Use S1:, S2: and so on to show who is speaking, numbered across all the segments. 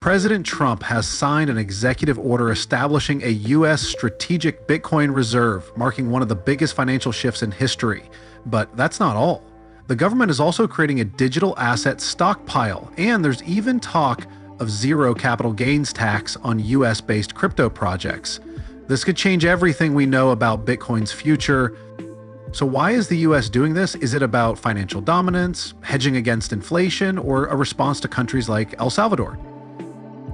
S1: President Trump has signed an executive order establishing a U.S. strategic Bitcoin reserve, marking one of the biggest financial shifts in history. But that's not all. The government is also creating a digital asset stockpile, and there's even talk of zero capital gains tax on US-based crypto projects. This could change everything we know about Bitcoin's future. So why is the US doing this? Is it about financial dominance, hedging against inflation, or a response to countries like El Salvador?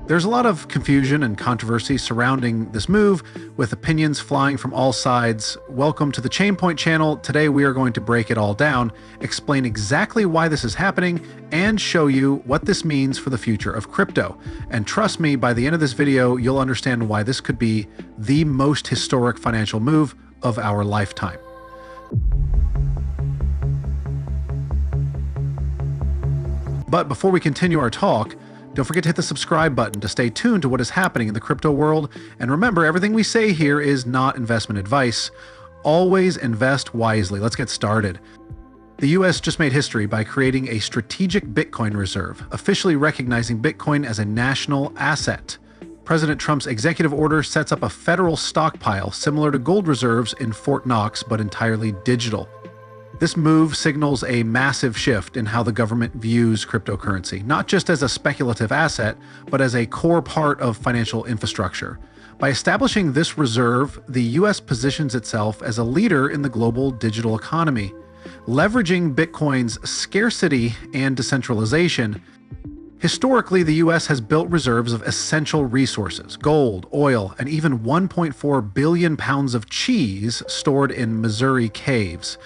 S1: There's a lot of confusion and controversy surrounding this move, with opinions flying from all sides. Welcome to the Chainpoint channel. Today we are going to break it all down, explain exactly why this is happening, and show you what this means for the future of crypto. And trust me, by the end of this video, you'll understand why this could be the most historic financial move of our lifetime. But before we continue our talk, don't forget to hit the subscribe button to stay tuned to what is happening in the crypto world. And remember, everything we say here is not investment advice. Always invest wisely. Let's get started. The US just made history by creating a strategic Bitcoin reserve, officially recognizing Bitcoin as a national asset. President Trump's executive order sets up a federal stockpile similar to gold reserves in Fort Knox, but entirely digital. This move signals a massive shift in how the government views cryptocurrency, not just as a speculative asset, but as a core part of financial infrastructure. By establishing this reserve, the US positions itself as a leader in the global digital economy. Leveraging Bitcoin's scarcity and decentralization, historically, the US has built reserves of essential resources, gold, oil, and even 1.4 billion pounds of cheese stored in Missouri caves.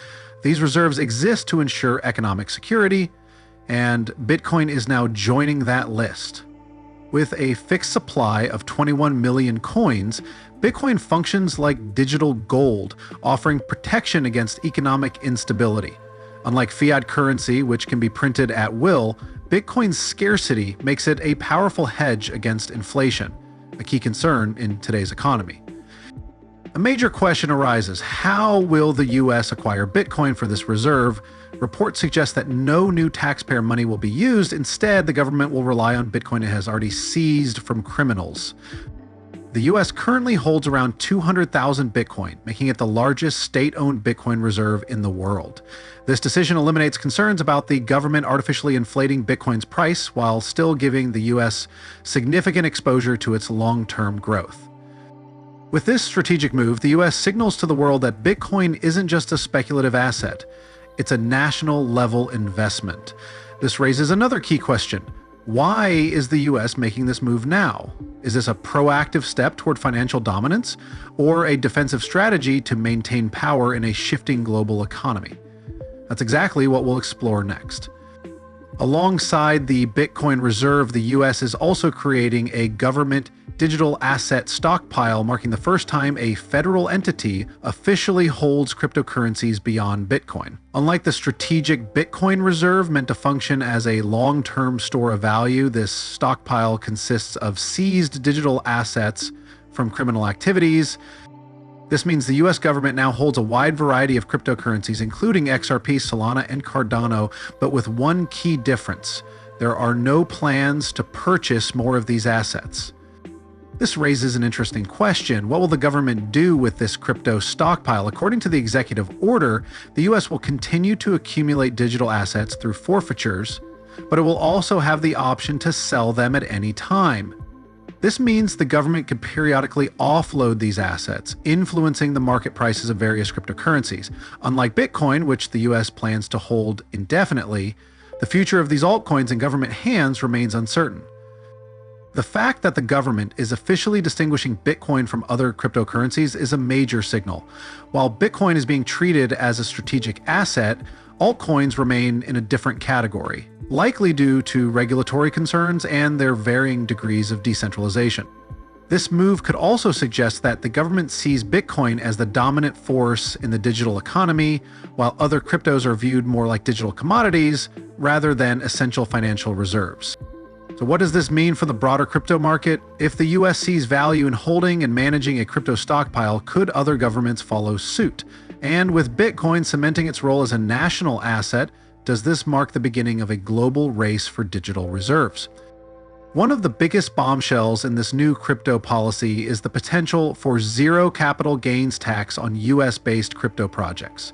S1: These reserves exist to ensure economic security, and Bitcoin is now joining that list. With a fixed supply of 21 million coins, Bitcoin functions like digital gold, offering protection against economic instability. Unlike fiat currency, which can be printed at will, Bitcoin's scarcity makes it a powerful hedge against inflation, a key concern in today's economy. A major question arises: how will the US acquire Bitcoin for this reserve? Reports suggest that no new taxpayer money will be used. Instead, the government will rely on Bitcoin it has already seized from criminals. The US currently holds around 200,000 Bitcoin, making it the largest state-owned Bitcoin reserve in the world. This decision eliminates concerns about the government artificially inflating Bitcoin's price while still giving the US significant exposure to its long-term growth. With this strategic move, the US signals to the world that Bitcoin isn't just a speculative asset, it's a national-level investment. This raises another key question. Why is the US making this move now? Is this a proactive step toward financial dominance, or a defensive strategy to maintain power in a shifting global economy? That's exactly what we'll explore next. Alongside the Bitcoin reserve, the US is also creating a government digital asset stockpile, marking the first time a federal entity officially holds cryptocurrencies beyond Bitcoin. Unlike the strategic Bitcoin reserve meant to function as a long-term store of value, this stockpile consists of seized digital assets from criminal activities. This means the US government now holds a wide variety of cryptocurrencies, including XRP, Solana, and Cardano, but with one key difference: there are no plans to purchase more of these assets. This raises an interesting question. What will the government do with this crypto stockpile? According to the executive order, the US will continue to accumulate digital assets through forfeitures, but it will also have the option to sell them at any time. This means the government could periodically offload these assets, influencing the market prices of various cryptocurrencies. Unlike Bitcoin, which the US plans to hold indefinitely, the future of these altcoins in government hands remains uncertain. The fact that the government is officially distinguishing Bitcoin from other cryptocurrencies is a major signal. While Bitcoin is being treated as a strategic asset, altcoins remain in a different category, likely due to regulatory concerns and their varying degrees of decentralization. This move could also suggest that the government sees Bitcoin as the dominant force in the digital economy, while other cryptos are viewed more like digital commodities rather than essential financial reserves. So what does this mean for the broader crypto market? If the US sees value in holding and managing a crypto stockpile, could other governments follow suit? And with Bitcoin cementing its role as a national asset, does this mark the beginning of a global race for digital reserves? One of the biggest bombshells in this new crypto policy is the potential for zero capital gains tax on US-based crypto projects.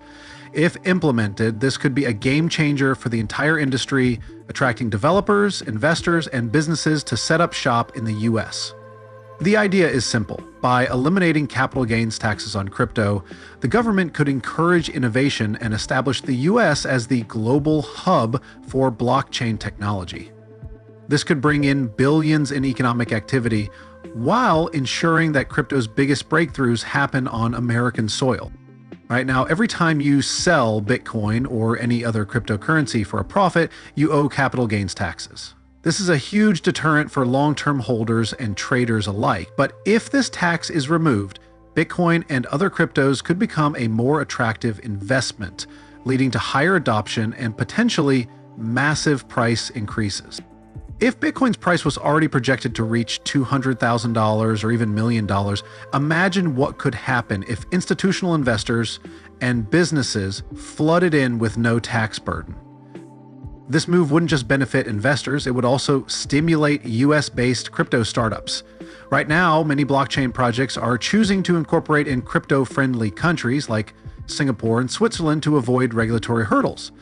S1: If implemented, this could be a game changer for the entire industry, attracting developers, investors, and businesses to set up shop in the US. The idea is simple. By eliminating capital gains taxes on crypto, the government could encourage innovation and establish the US as the global hub for blockchain technology. This could bring in billions in economic activity while ensuring that crypto's biggest breakthroughs happen on American soil. Right now, every time you sell Bitcoin or any other cryptocurrency for a profit, you owe capital gains taxes. This is a huge deterrent for long-term holders and traders alike, but if this tax is removed, Bitcoin and other cryptos could become a more attractive investment, leading to higher adoption and potentially massive price increases. If Bitcoin's price was already projected to reach $200,000 or even $1 million, imagine what could happen if institutional investors and businesses flooded in with no tax burden. This move wouldn't just benefit investors, it would also stimulate US-based crypto startups. Right now, many blockchain projects are choosing to incorporate in crypto-friendly countries like Singapore and Switzerland to avoid regulatory hurdles.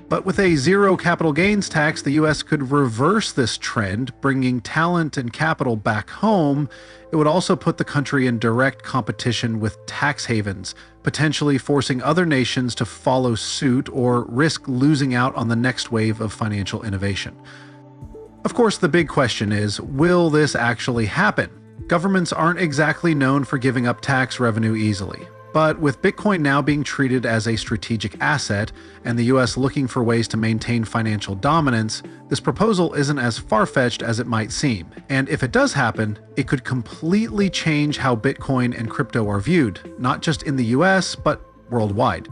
S1: But with a zero capital gains tax, the US could reverse this trend, bringing talent and capital back home. It would also put the country in direct competition with tax havens, potentially forcing other nations to follow suit or risk losing out on the next wave of financial innovation. Of course, the big question is, will this actually happen? Governments aren't exactly known for giving up tax revenue easily. But with Bitcoin now being treated as a strategic asset and the US looking for ways to maintain financial dominance, this proposal isn't as far-fetched as it might seem. And if it does happen, it could completely change how Bitcoin and crypto are viewed, not just in the US, but worldwide.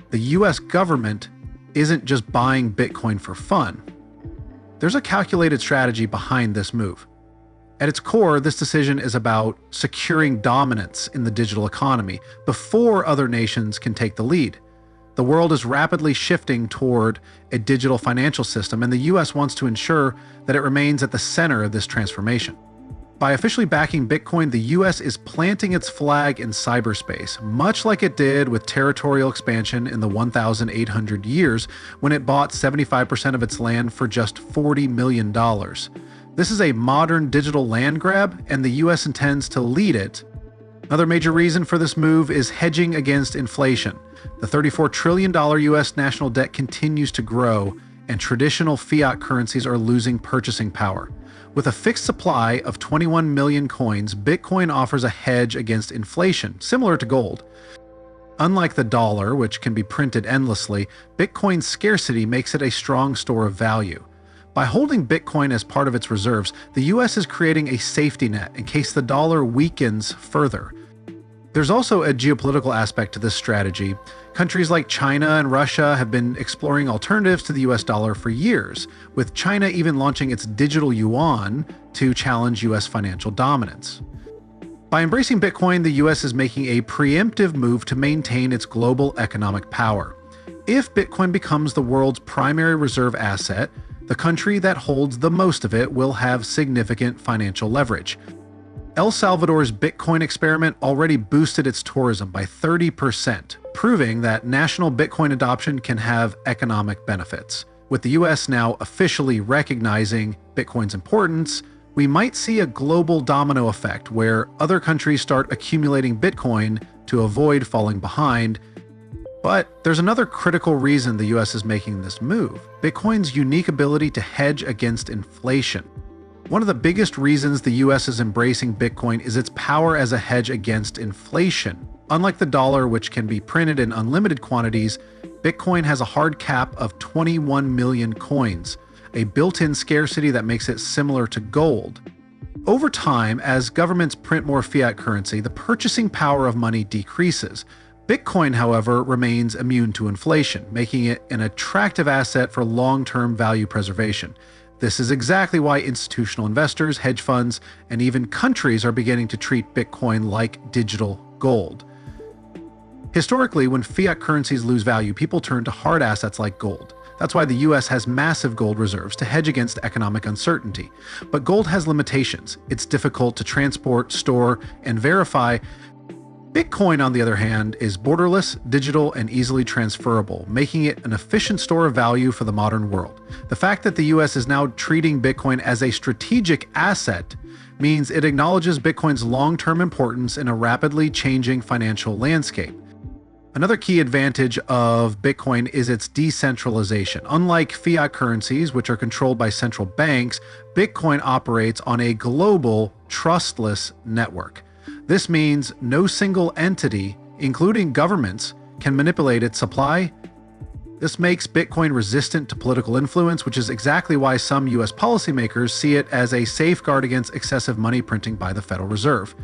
S1: The US government isn't just buying Bitcoin for fun. There's a calculated strategy behind this move. At its core, this decision is about securing dominance in the digital economy before other nations can take the lead. The world is rapidly shifting toward a digital financial system, and the US wants to ensure that it remains at the center of this transformation. By officially backing Bitcoin, the US is planting its flag in cyberspace, much like it did with territorial expansion in the 1,800 years when it bought 75% of its land for just $40 million. This is a modern digital land grab, and the US intends to lead it. Another major reason for this move is hedging against inflation. The $34 trillion US national debt continues to grow, and traditional fiat currencies are losing purchasing power. With a fixed supply of 21 million coins, Bitcoin offers a hedge against inflation, similar to gold. Unlike the dollar, which can be printed endlessly, Bitcoin's scarcity makes it a strong store of value. By holding Bitcoin as part of its reserves, the US is creating a safety net in case the dollar weakens further. There's also a geopolitical aspect to this strategy. Countries like China and Russia have been exploring alternatives to the US dollar for years, with China even launching its digital yuan to challenge US financial dominance. By embracing Bitcoin, the US is making a preemptive move to maintain its global economic power. If Bitcoin becomes the world's primary reserve asset, the country that holds the most of it will have significant financial leverage. El Salvador's Bitcoin experiment already boosted its tourism by 30%, proving that national Bitcoin adoption can have economic benefits. With the US now officially recognizing Bitcoin's importance, we might see a global domino effect where other countries start accumulating Bitcoin to avoid falling behind. But there's another critical reason the US is making this move: Bitcoin's unique ability to hedge against inflation. One of the biggest reasons the US is embracing Bitcoin is its power as a hedge against inflation. Unlike the dollar, which can be printed in unlimited quantities, Bitcoin has a hard cap of 21 million coins, a built-in scarcity that makes it similar to gold. Over time, as governments print more fiat currency, the purchasing power of money decreases. Bitcoin, however, remains immune to inflation, making it an attractive asset for long-term value preservation. This is exactly why institutional investors, hedge funds, and even countries are beginning to treat Bitcoin like digital gold. Historically, when fiat currencies lose value, people turn to hard assets like gold. That's why the US has massive gold reserves to hedge against economic uncertainty. But gold has limitations. It's difficult to transport, store, and verify. Bitcoin, on the other hand, is borderless, digital, and easily transferable, making it an efficient store of value for the modern world. The fact that the US is now treating Bitcoin as a strategic asset means it acknowledges Bitcoin's long-term importance in a rapidly changing financial landscape. Another key advantage of Bitcoin is its decentralization. Unlike fiat currencies, which are controlled by central banks, Bitcoin operates on a global, trustless network. This means no single entity, including governments, can manipulate its supply. This makes Bitcoin resistant to political influence, which is exactly why some US policymakers see it as a safeguard against excessive money printing by the Federal Reserve.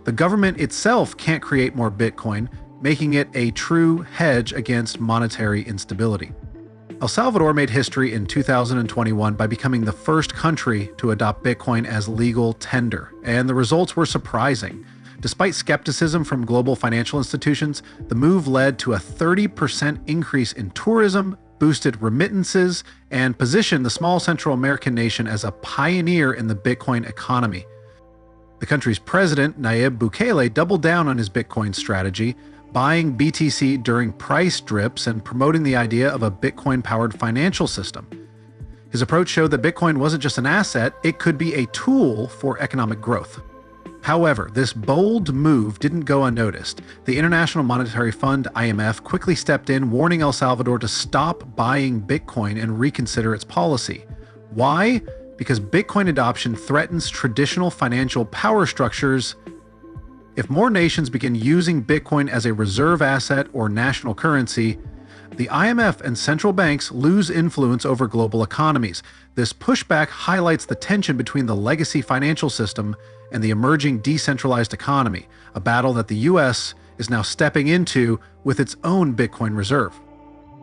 S1: The government itself can't create more Bitcoin, making it a true hedge against monetary instability. El Salvador made history in 2021 by becoming the first country to adopt Bitcoin as legal tender, and the results were surprising. Despite skepticism from global financial institutions, the move led to a 30% increase in tourism, boosted remittances, and positioned the small Central American nation as a pioneer in the Bitcoin economy. The country's president, Nayib Bukele, doubled down on his Bitcoin strategy, buying BTC during price dips and promoting the idea of a Bitcoin-powered financial system. His approach showed that Bitcoin wasn't just an asset, it could be a tool for economic growth. However, this bold move didn't go unnoticed. The International Monetary Fund, IMF, quickly stepped in, warning El Salvador to stop buying Bitcoin and reconsider its policy. Why? Because Bitcoin adoption threatens traditional financial power structures. If more nations begin using Bitcoin as a reserve asset or national currency, the IMF and central banks lose influence over global economies. This pushback highlights the tension between the legacy financial system and the emerging decentralized economy, a battle that the US is now stepping into with its own Bitcoin reserve.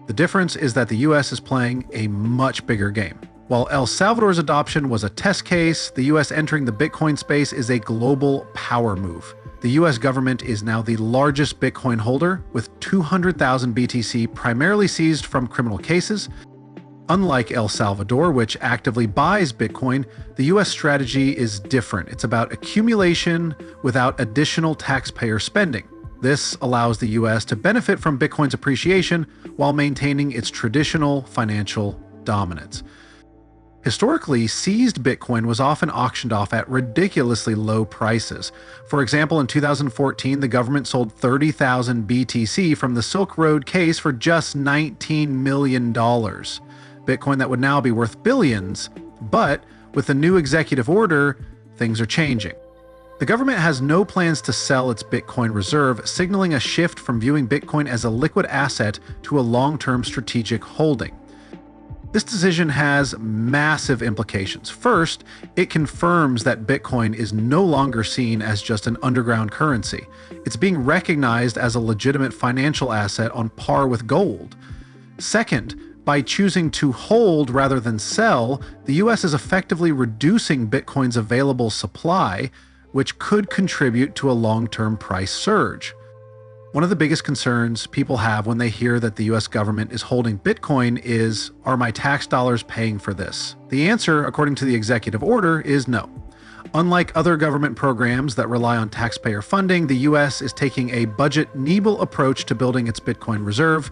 S1: The difference is that the US is playing a much bigger game. While El Salvador's adoption was a test case, the US entering the Bitcoin space is a global power move. The US government is now the largest Bitcoin holder, with 200,000 BTC primarily seized from criminal cases. Unlike El Salvador, which actively buys Bitcoin, the US strategy is different. It's about accumulation without additional taxpayer spending. This allows the US to benefit from Bitcoin's appreciation while maintaining its traditional financial dominance. Historically, seized Bitcoin was often auctioned off at ridiculously low prices. For example, in 2014, the government sold 30,000 BTC from the Silk Road case for just $19 million. Bitcoin that would now be worth billions, but with the new executive order, things are changing. The government has no plans to sell its Bitcoin reserve, signaling a shift from viewing Bitcoin as a liquid asset to a long-term strategic holding. This decision has massive implications. First, it confirms that Bitcoin is no longer seen as just an underground currency. It's being recognized as a legitimate financial asset on par with gold. Second, by choosing to hold rather than sell, the US is effectively reducing Bitcoin's available supply, which could contribute to a long-term price surge. One of the biggest concerns people have when they hear that the US government is holding Bitcoin is, are my tax dollars paying for this? The answer, according to the executive order, is no. Unlike other government programs that rely on taxpayer funding, the US is taking a budget-neutral approach to building its Bitcoin reserve.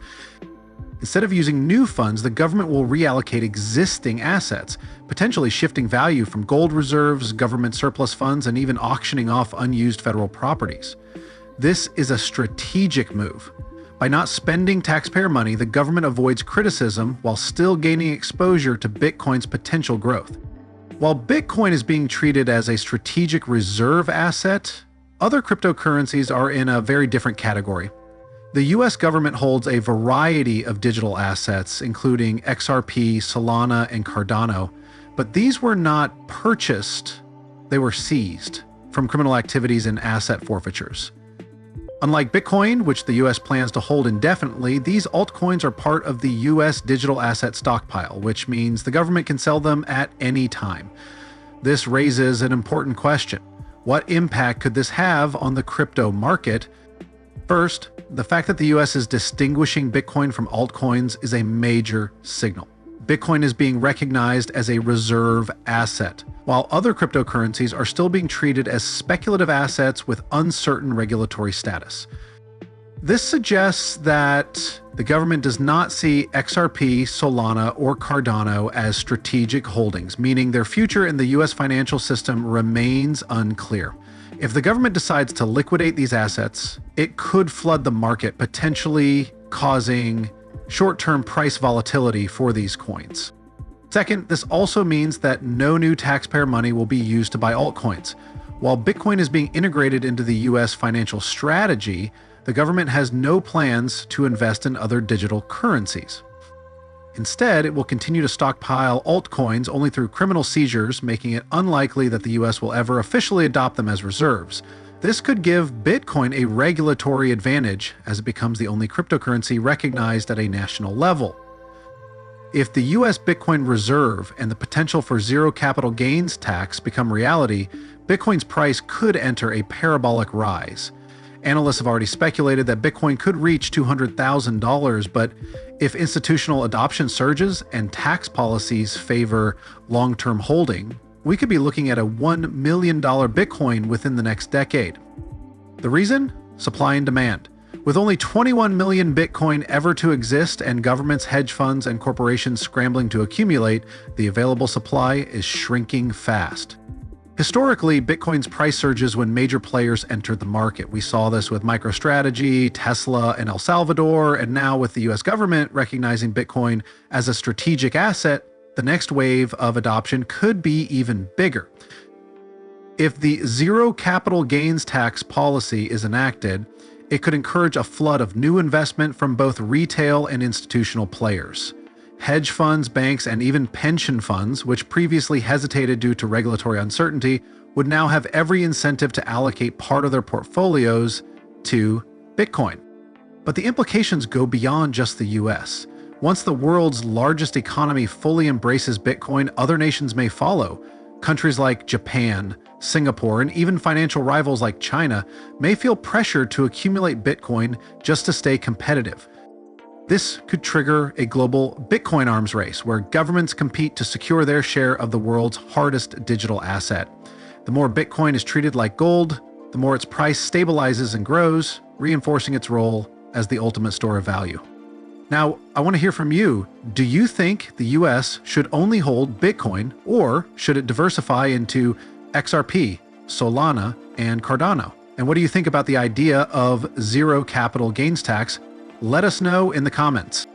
S1: Instead of using new funds, the government will reallocate existing assets, potentially shifting value from gold reserves, government surplus funds, and even auctioning off unused federal properties. This is a strategic move. By not spending taxpayer money, the government avoids criticism while still gaining exposure to Bitcoin's potential growth. While Bitcoin is being treated as a strategic reserve asset, other cryptocurrencies are in a very different category. The US government holds a variety of digital assets, including XRP, Solana, and Cardano, but these were not purchased, they were seized from criminal activities and asset forfeitures. Unlike Bitcoin, which the US plans to hold indefinitely, these altcoins are part of the US digital asset stockpile, which means the government can sell them at any time. This raises an important question. What impact could this have on the crypto market? First, the fact that the US is distinguishing Bitcoin from altcoins is a major signal. Bitcoin is being recognized as a reserve asset, while other cryptocurrencies are still being treated as speculative assets with uncertain regulatory status. This suggests that the government does not see XRP, Solana, or Cardano as strategic holdings, meaning their future in the US financial system remains unclear. If the government decides to liquidate these assets, it could flood the market, potentially causing short-term price volatility for these coins. Second, this also means that no new taxpayer money will be used to buy altcoins. While Bitcoin is being integrated into the US financial strategy, the government has no plans to invest in other digital currencies. Instead, it will continue to stockpile altcoins only through criminal seizures, making it unlikely that the US will ever officially adopt them as reserves. This could give Bitcoin a regulatory advantage as it becomes the only cryptocurrency recognized at a national level. If the US Bitcoin reserve and the potential for zero capital gains tax become reality, Bitcoin's price could enter a parabolic rise. Analysts have already speculated that Bitcoin could reach $200,000, but if institutional adoption surges and tax policies favor long-term holding, we could be looking at a $1 million Bitcoin within the next decade. The reason? Supply and demand. With only 21 million Bitcoin ever to exist and governments, hedge funds, and corporations scrambling to accumulate, the available supply is shrinking fast. Historically, Bitcoin's price surges when major players entered the market. We saw this with MicroStrategy, Tesla, and El Salvador, and now with the US government recognizing Bitcoin as a strategic asset, the next wave of adoption could be even bigger. If the zero capital gains tax policy is enacted, it could encourage a flood of new investment from both retail and institutional players. Hedge funds, banks, and even pension funds, which previously hesitated due to regulatory uncertainty, would now have every incentive to allocate part of their portfolios to Bitcoin. But the implications go beyond just the US. Once the world's largest economy fully embraces Bitcoin, other nations may follow. Countries like Japan, Singapore, and even financial rivals like China may feel pressured to accumulate Bitcoin just to stay competitive. This could trigger a global Bitcoin arms race where governments compete to secure their share of the world's hardest digital asset. The more Bitcoin is treated like gold, the more its price stabilizes and grows, reinforcing its role as the ultimate store of value. Now, I want to hear from you. Do you think the US should only hold Bitcoin, or should it diversify into XRP, Solana, and Cardano? And what do you think about the idea of zero capital gains tax? Let us know in the comments.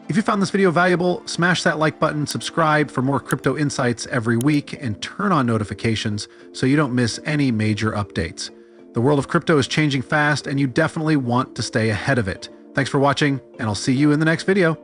S1: If you found this video valuable, smash that like button, subscribe for more crypto insights every week, and turn on notifications so you don't miss any major updates. The world of crypto is changing fast, and you definitely want to stay ahead of it. Thanks for watching, and I'll see you in the next video.